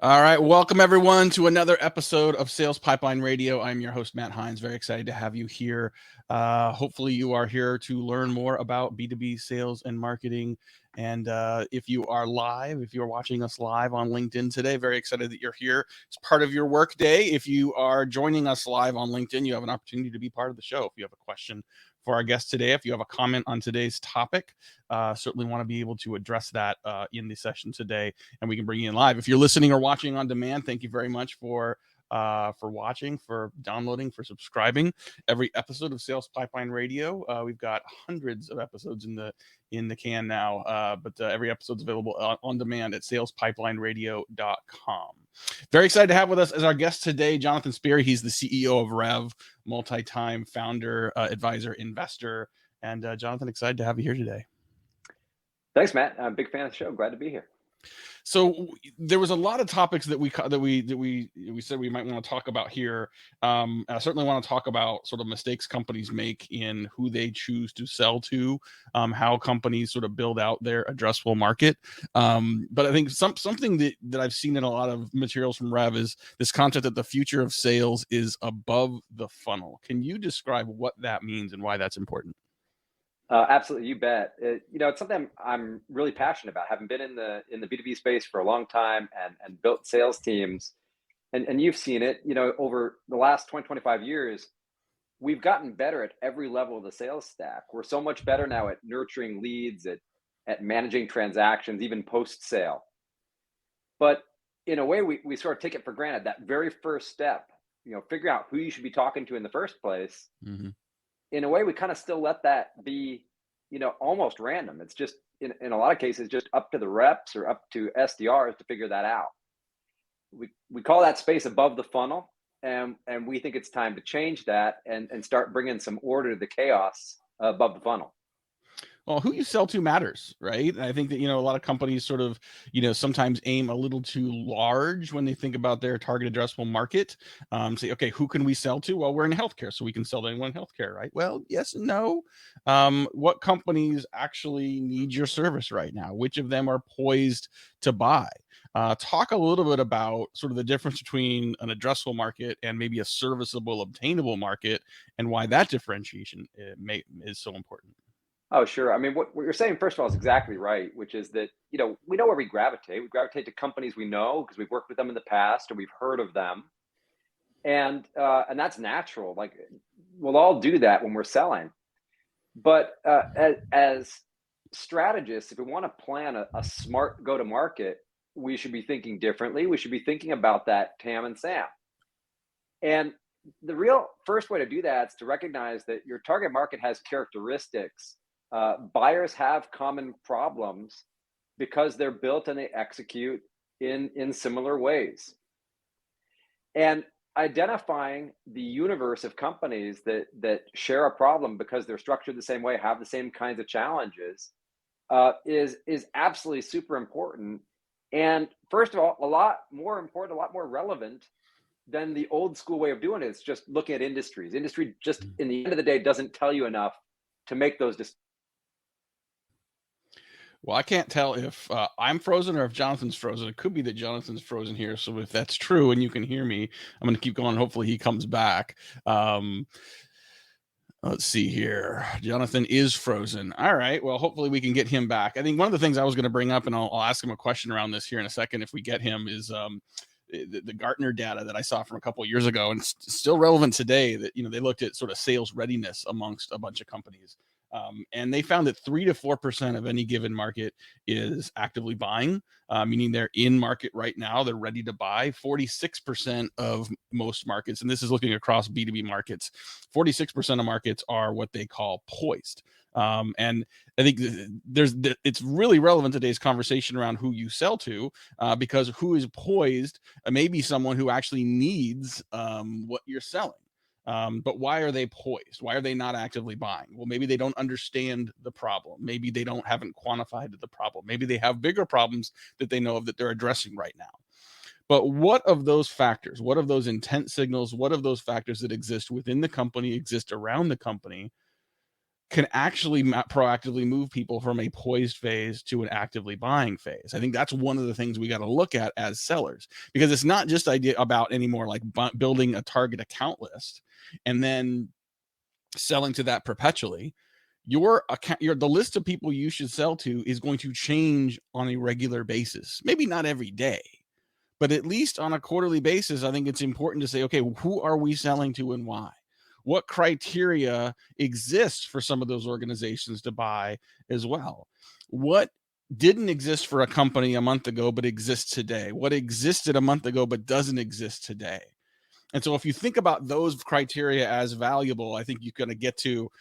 All right. Welcome, everyone, to another episode of Sales Pipeline Radio. I'm your host, Matt Hines. Very excited to have you here. Hopefully, you are here to learn more about B2B sales and marketing. And if you are watching us live on LinkedIn today, very excited that you're here. It's part of your work day. If you are joining us live on LinkedIn, you have an opportunity to be part of the show. If you have a question for our guest today, if you have a comment on today's topic, certainly want to be able to address that in the session today, and we can bring you in live. If you're listening or watching on demand, thank you very much for watching, for downloading, for subscribing. Every episode of Sales Pipeline Radio, we've got hundreds of episodes in the can now, but every episode's available on demand at salespipelineradio.com. Very excited to have with us as our guest today, Jonathan Spear. He's the CEO of Rev, multi-time founder, advisor, investor. And Jonathan, excited to have you here today. Thanks, Matt. I'm a big fan of the show. Glad to be here. So there was a lot of topics that we said we might want to talk about here. I certainly want to talk about sort of mistakes companies make in who they choose to sell to, how companies sort of build out their addressable market. But I think something that I've seen in a lot of materials from Rev is this concept that the future of sales is above the funnel. Can you describe what that means and why that's important? Absolutely, you bet. It's something I'm really passionate about. Having been in the B2B space for a long time and built sales teams, and you've seen it. Over the last 25 years, we've gotten better at every level of the sales stack. We're so much better now at nurturing leads, at managing transactions, even post sale. But in a way, we sort of take it for granted. That very first step, figure out who you should be talking to in the first place. Mm-hmm. In a way, we kind of still let that be, almost random. It's just, in a lot of cases, just up to the reps or up to SDRs to figure that out. We call that space above the funnel, and we think it's time to change that and start bringing some order to the chaos above the funnel. Well, who you sell to matters, right? And I think that, a lot of companies sort of, sometimes aim a little too large when they think about their target addressable market. Say, okay, who can we sell to? Well, we're in healthcare, so we can sell to anyone in healthcare, right? Well, yes and no. What companies actually need your service right now? Which of them are poised to buy? Talk a little bit about sort of the difference between an addressable market and maybe a serviceable, obtainable market, and why that differentiation is so important. Oh, sure. I mean, what you're saying, first of all, is exactly right, which is that, we know where we gravitate. We gravitate to companies we know because we've worked with them in the past or we've heard of them. And that's natural. Like, we'll all do that when we're selling. But as strategists, if we want to plan a smart go-to-market, we should be thinking differently. We should be thinking about that TAM and SAM. And the real first way to do that is to recognize that your target market has characteristics. Buyers have common problems because they're built and they execute in similar ways. And identifying the universe of companies that share a problem because they're structured the same way, have the same kinds of challenges, is absolutely super important. And first of all, a lot more important, a lot more relevant than the old school way of doing it. It's just looking at industries. Industry just, in the end of the day, doesn't tell you enough to make those decisions. Well, I can't tell if I'm frozen or if Jonathan's frozen. It could be that Jonathan's frozen here. So if that's true and you can hear me, I'm going to keep going. Hopefully he comes back. Let's see here. Jonathan is frozen. All right. Well, hopefully we can get him back. I think one of the things I was going to bring up, and I'll ask him a question around this here in a second if we get him, is the Gartner data that I saw from a couple of years ago, and it's still relevant today, that they looked at sort of sales readiness amongst a bunch of companies. And they found that 3 to 4% of any given market is actively buying, meaning they're in market right now. They're ready to buy. 46% of most markets, and this is looking across B2B markets, 46% of markets are what they call poised. And I think it's really relevant to today's conversation around who you sell to, because who is poised may be someone who actually needs what you're selling. But why are they poised? Why are they not actively buying? Well, maybe they don't understand the problem. Maybe they haven't quantified the problem. Maybe they have bigger problems that they know of that they're addressing right now. But what of those factors, what of those intent signals, what of those factors that exist within the company, exist around the company, can actually proactively move people from a poised phase to an actively buying phase. I think that's one of the things we got to look at as sellers, because it's not just about anymore like building a target account list and then selling to that perpetually. Your account, the list of people you should sell to is going to change on a regular basis. Maybe not every day, but at least on a quarterly basis. I think it's important to say, okay, who are we selling to and why? What criteria exists for some of those organizations to buy as well? What didn't exist for a company a month ago but exists today? What existed a month ago but doesn't exist today? And so if you think about those criteria as valuable, I think you're going to get to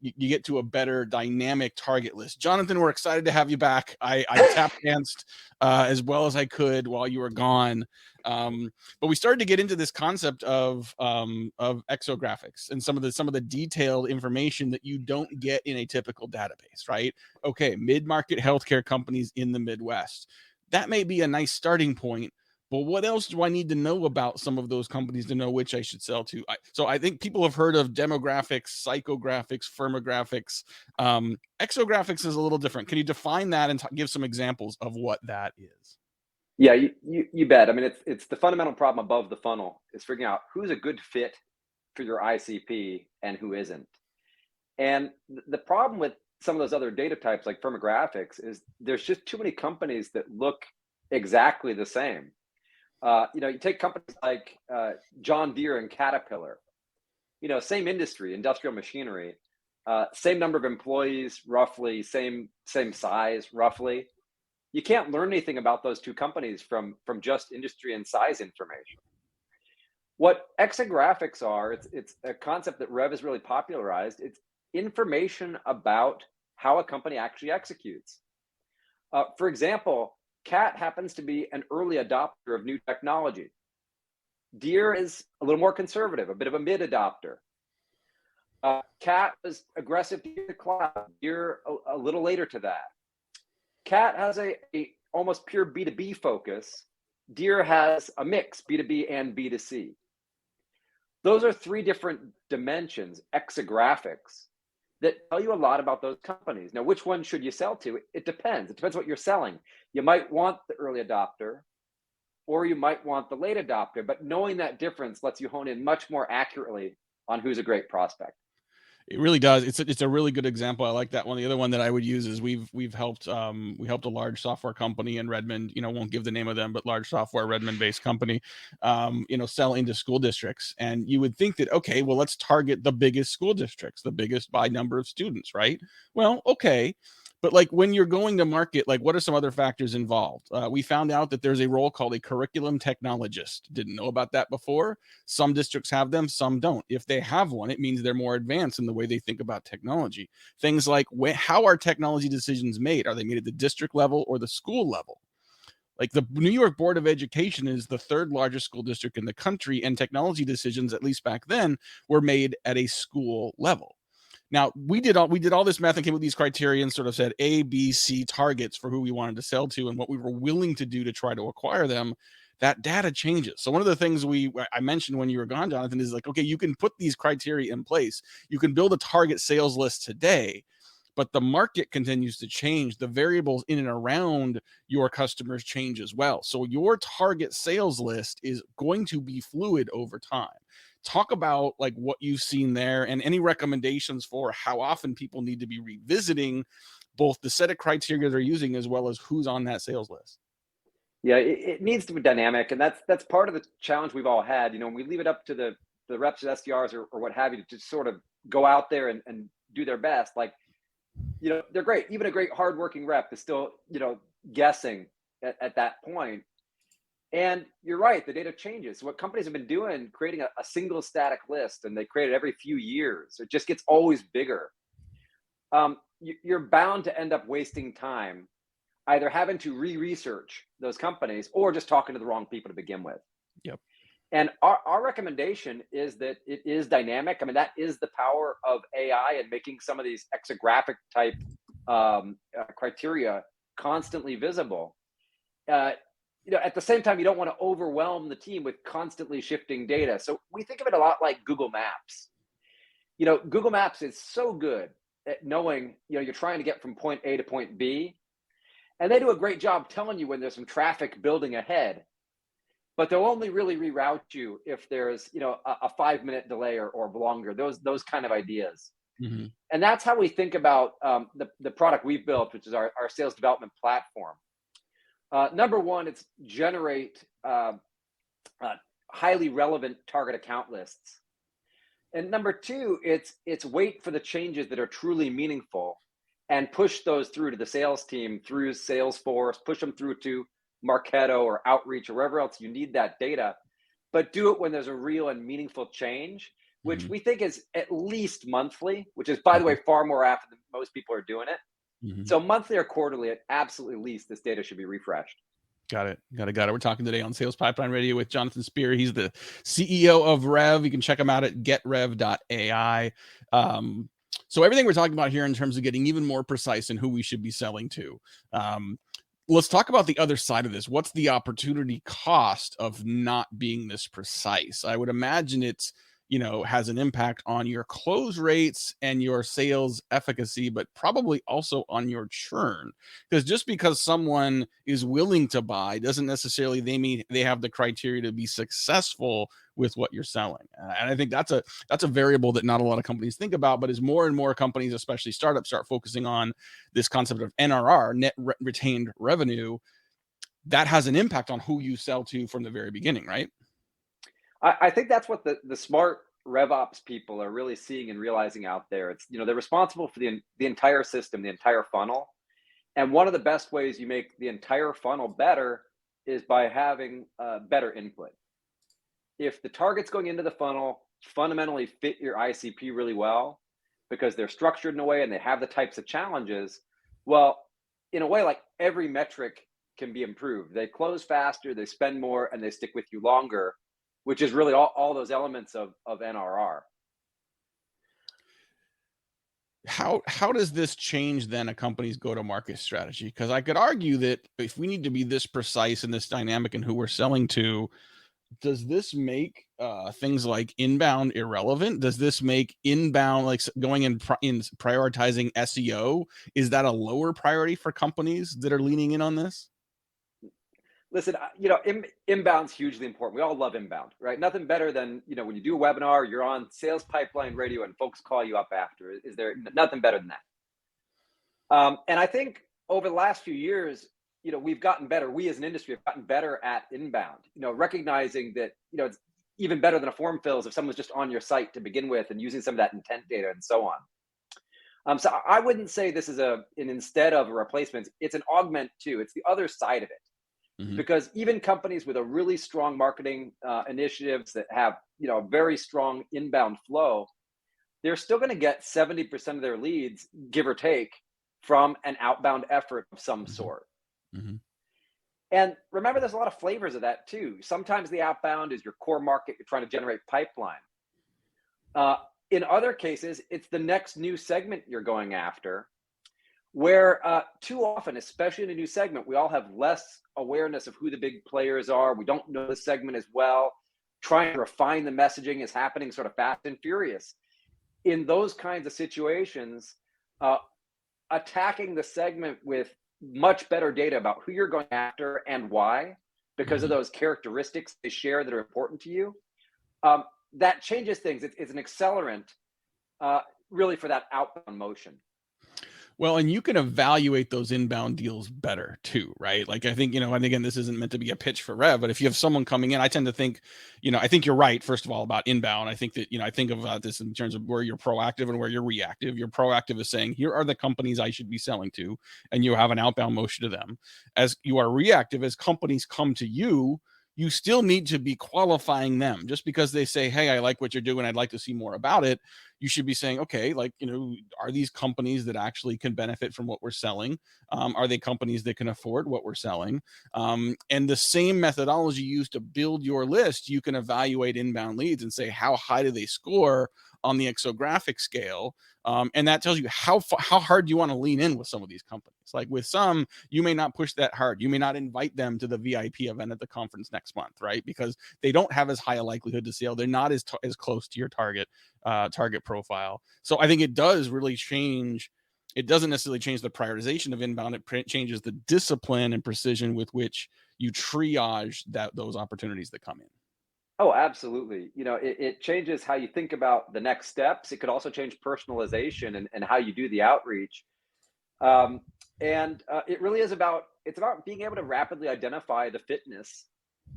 you get to a better dynamic target list. Jonathan, we're excited to have you back. I tap danced as well as I could while you were gone. But we started to get into this concept of exographics and some of the detailed information that you don't get in a typical database, right? Okay, mid-market healthcare companies in the Midwest. That may be a nice starting point. But what else do I need to know about some of those companies to know which I should sell to? So I think people have heard of demographics, psychographics, firmographics. Exographics is a little different. Can you define that and give some examples of what that is? Yeah, you bet. I mean, it's the fundamental problem above the funnel is figuring out who's a good fit for your ICP and who isn't. And the problem with some of those other data types like firmographics is there's just too many companies that look exactly the same. You take companies like John Deere and Caterpillar, same industry, industrial machinery, same number of employees, roughly, same size, roughly. You can't learn anything about those two companies from just industry and size information. What exographics are, it's a concept that Rev has really popularized. It's information about how a company actually executes. For example, Cat happens to be an early adopter of new technology. Deere is a little more conservative, a bit of a mid adopter. Cat was aggressive to the cloud. Deere a little later to that. Cat has a almost pure B2B focus. Deere has a mix, B2B and B2C. Those are three different dimensions, exographics, that tell you a lot about those companies. Now, which one should you sell to? It depends. It depends what you're selling. You might want the early adopter, or you might want the late adopter, but knowing that difference lets you hone in much more accurately on who's a great prospect. It really does. It's a really good example. I like that one. The other one that I would use is we've helped a large software company in Redmond, won't give the name of them, but large software Redmond based company, sell into school districts. And you would think that, okay, well, let's target the biggest school districts, the biggest by number of students, right? Well, okay. But like when you're going to market, like what are some other factors involved? We found out that there's a role called a curriculum technologist. Didn't know about that before. Some districts have them, some don't. If they have one, it means they're more advanced in the way they think about technology. Things like how are technology decisions made? Are they made at the district level or the school level? Like the New York Board of Education is the third largest school district in the country, and technology decisions, at least back then, were made at a school level. Now we did all this math and came with these criteria and sort of said A, B, C targets for who we wanted to sell to and what we were willing to do to try to acquire them. That data changes. So one of the things I mentioned when you were gone, Jonathan, is like, okay, you can put these criteria in place. You can build a target sales list today, but the market continues to change. The variables in and around your customers change as well. So your target sales list is going to be fluid over time. Talk about like what you've seen there and any recommendations for how often people need to be revisiting both the set of criteria they're using as well as who's on that sales list. Yeah, it needs to be dynamic, and that's part of the challenge we've all had. When we leave it up to the reps, SDRs, or what have you, to just sort of go out there and do their best. Like, they're great. Even a great hardworking rep is still, guessing at that point. And you're right, the data changes. What companies have been doing, creating a single static list, and they create it every few years. It just gets always bigger. You're bound to end up wasting time either having to re-research those companies or just talking to the wrong people to begin with. Yep. And our recommendation is that it is dynamic. I mean, that is the power of AI and making some of these exographic type criteria constantly visible. At the same time, you don't want to overwhelm the team with constantly shifting data. So we think of it a lot like Google Maps. Google Maps is so good at knowing, you're trying to get from point A to point B, and they do a great job telling you when there's some traffic building ahead, but they'll only really reroute you if there's, a 5-minute delay or longer, those kind of ideas. Mhm. And that's how we think about the product we've built, which is our sales development platform. Number one, it's generate uh, highly relevant target account lists. And number two, it's wait for the changes that are truly meaningful and push those through to the sales team through Salesforce, push them through to Marketo or Outreach or wherever else you need that data, but do it when there's a real and meaningful change, which Mhm. we think is at least monthly, which is, by the way, Mhm. far more after than most people are doing it. Mhm. So monthly or quarterly, at absolutely least, this data should be refreshed. Got it. Got it. Got it. We're talking today on Sales Pipeline Radio with Jonathan Spear. He's the CEO of Rev. You can check him out at getrev.ai. So everything we're talking about here in terms of getting even more precise in who we should be selling to. Um, let's talk about the other side of this. What's the opportunity cost of not being this precise? I would imagine it's, has an impact on your close rates and your sales efficacy, but probably also on your churn. Because just because someone is willing to buy doesn't necessarily they have the criteria to be successful with what you're selling. And I think that's a variable that not a lot of companies think about, but as more and more companies, especially startups, start focusing on this concept of NRR, retained revenue, that has an impact on who you sell to from the very beginning, right? I think that's what the smart RevOps people are really seeing and realizing out there. It's, they're responsible for the entire system, the entire funnel. And one of the best ways you make the entire funnel better is by having better input. If the targets going into the funnel fundamentally fit your ICP really well because they're structured in a way and they have the types of challenges, well, in a way, like every metric can be improved. They close faster, they spend more, and they stick with you longer, which is really all those elements of NRR. How does this change then a company's go-to-market strategy? Because I could argue that if we need to be this precise and this dynamic in who we're selling to, does this make things like inbound irrelevant? Does this make inbound, like going in prioritizing SEO, is that a lower priority for companies that are leaning in on this? Listen, inbound's hugely important. We all love inbound, right? Nothing better than, when you do a webinar, you're on Sales Pipeline Radio and folks call you up after. Is there nothing better than that? And I think over the last few years, we've gotten better. We as an industry have gotten better at inbound, recognizing that, it's even better than a form fills if someone's just on your site to begin with and using some of that intent data and so on. So I wouldn't say this is an instead of a replacement. It's an augment too. It's the other side of it. Mhm. Because even companies with a really strong marketing initiatives that have, a very strong inbound flow, they're still going to get 70% of their leads, give or take, from an outbound effort of some Mhm. sort. Mhm. And remember, there's a lot of flavors of that too. Sometimes the outbound is your core market, you're trying to generate pipeline. In other cases, it's the next new segment you're going after, where too often, especially in a new segment, we all have less awareness of who the big players are. We don't know the segment as well. Trying to refine the messaging is happening sort of fast and furious. In those kinds of situations, uh, attacking the segment with much better data about who you're going after and why, because of Mhm. those characteristics they share that are important to you, that changes things. It's an accelerant, uh, really, for that outbound motion. Well, and you can evaluate those inbound deals better too, right? Like I think, and again, this isn't meant to be a pitch for Rev, but if you have someone coming in, I tend to think, I think you're right, first of all, about inbound. I think that, I think about this in terms of where you're proactive and where you're reactive. You're proactive is saying, here are the companies I should be selling to, and you have an outbound motion to them. As you are reactive, as companies come to you, you still need to be qualifying them. Just because they say, hey, I like what you're doing, I'd like to see more about it, you should be saying, okay, like, are these companies that actually can benefit from what we're selling? Are they companies that can afford what we're selling? And the same methodology used to build your list, you can evaluate inbound leads and say, how high do they score on the exographic scale? And that tells you how hard do you want to lean in with some of these companies. Like with some, you may not push that hard. You may not invite them to the VIP event at the conference next month, right? Because they don't have as high a likelihood to sell. They're not as close to your target. target profile. So I think it does really change. It doesn't necessarily change the prioritization of inbound. It changes the discipline and precision with which you triage those opportunities that come in. Oh, absolutely. It changes how you think about the next steps. It could also change personalization and how you do the outreach. Um, and it really is about being able to rapidly identify the fitness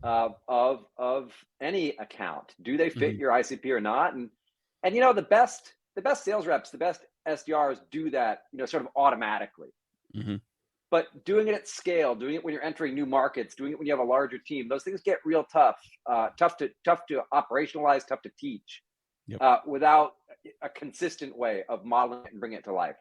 of any account. Do they fit Mhm. your ICP or not? And the best sales reps, the best SDRs do that, sort of automatically. Mhm. But doing it at scale, doing it when you're entering new markets, doing it when you have a larger team, those things get real tough. Tough to operationalize, tough to teach Yep. without a consistent way of modeling it and bringing it to life.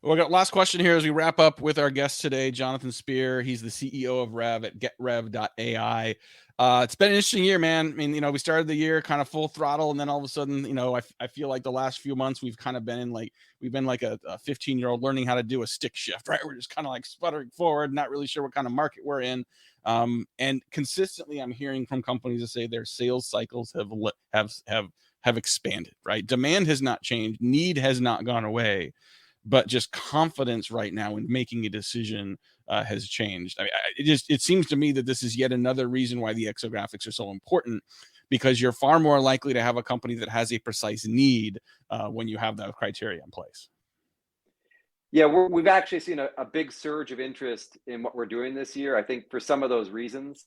Well, we got last question here as we wrap up with our guest today, Jonathan Spear. He's the CEO of Rev at getrev.ai. It's been an interesting year, man. I mean, we started the year kind of full throttle, and then all of a sudden, I feel like the last few months we've kind of been we've been like a 15-year-old learning how to do a stick shift, right? We're just kind of like sputtering forward, not really sure what kind of market we're in. And consistently, I'm hearing from companies that say their sales cycles have expanded, right? Demand has not changed, need has not gone away, but just confidence right now in making a decision has changed. I mean, it seems to me that this is yet another reason why the exographics are so important, because you're far more likely to have a company that has a precise need when you have that criteria in place. Yeah, we've actually seen a big surge of interest in what we're doing this year. I think for some of those reasons,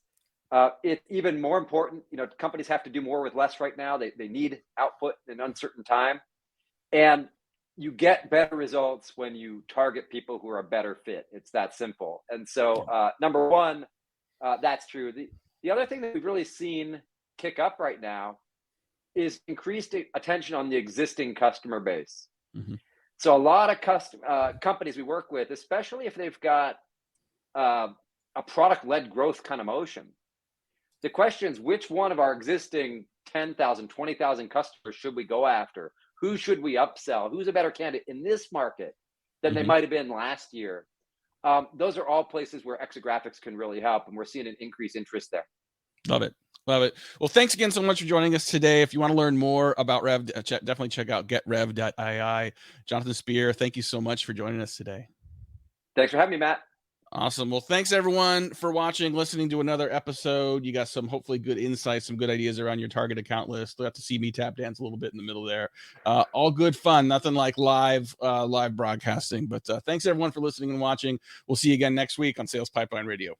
it's even more important. Companies have to do more with less right now. They need output in uncertain time, and you get better results when you target people who are a better fit. It's that simple. And so, number one, that's true. The other thing that we've really seen kick up right now is increased attention on the existing customer base. Mm-hmm. So a lot of companies we work with, especially if they've got a product-led growth kind of motion, the question is, which one of our existing 10,000, 20,000 customers should we go after? Who should we upsell? Who's a better candidate in this market than they Mm-hmm. might have been last year? Those are all places where exographics can really help, and we're seeing an increased interest there. Love it. Love it. Well, thanks again so much for joining us today. If you want to learn more about Rev, definitely check out getrev.ai. Jonathan Spear, thank you so much for joining us today. Thanks for having me, Matt. Awesome. Well, thanks everyone for watching, listening to another episode. You got some hopefully good insights, some good ideas around your target account list. You'll have to see me tap dance a little bit in the middle there. All good fun, nothing like live broadcasting. But thanks everyone for listening and watching. We'll see you again next week on Sales Pipeline Radio.